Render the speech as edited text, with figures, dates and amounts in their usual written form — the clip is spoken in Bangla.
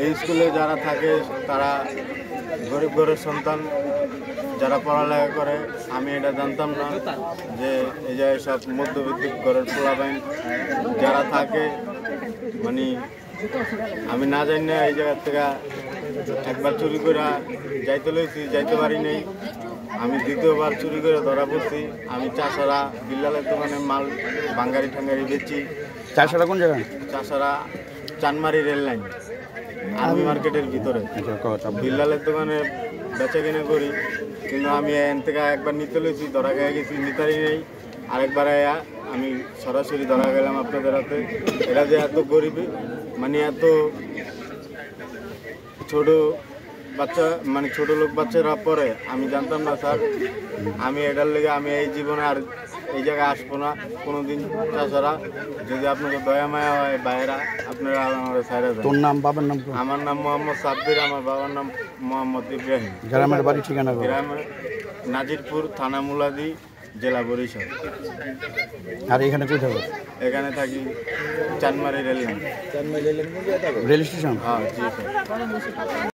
এই স্কুলে যারা থাকে তারা গরিব ঘরের সন্তান, যারা পড়ালেখা করে। আমি এটা জানতাম না যে এই যে সব মধ্যবিত্ত ঘরের পোলাপাইন যারা থাকে, মানে আমি না জানি না এই জায়গার থেকে একবার চুরি করে যাইতে লইছি, যাইতে পারি নাই। আমি দ্বিতীয়বার চুরি করে ধরা পড়ছি। আমি চাষারা বিল্লালের দোকানে মাল বাঙ্গারি ঠাঙ্গারি বেচি। চাষারা কোন জায়গায়? Chashara Chanmari rail line army মার্কেটের ভিতরে বিল্লালের দোকানে বেচা কিনা করি। কিন্তু আমি এখান থেকে একবার নিতে লইছি, ধরা খেয়ে গেছি, নিতারই নেই। আরেকবার আমি সরাসরি ধরা গেলাম আপনাদের হাতে। এরা যে এত গরিব, মানে এত ছোট বাচ্চা, মানে ছোট লোক বাচ্চারা পড়ে, আমি জানতাম না স্যার। আমি এটার লেগে আমি এই জীবনে আর এই জায়গায় আসবো না কোনোদিন। তাছাড়া যদি আপনাকে দয়া মায়া হয় বাইরা, আপনারা আমার সাইরা দেন। তোর নাম, বাবার নাম? আমার নাম মোহাম্মদ সাব্বির, আমার বাবার নাম মোহাম্মদ ইব্রাহিম। গ্রামের বাড়ি ঠিকানা? গ্রামের নাজিরপুর, থানা মুলাদি, জেলা বরিশাল। আর এখানে কোথায় থাকো? এখানে থাকি Chanmari rail line. Rail station? হ্যাঁ জি স্যার।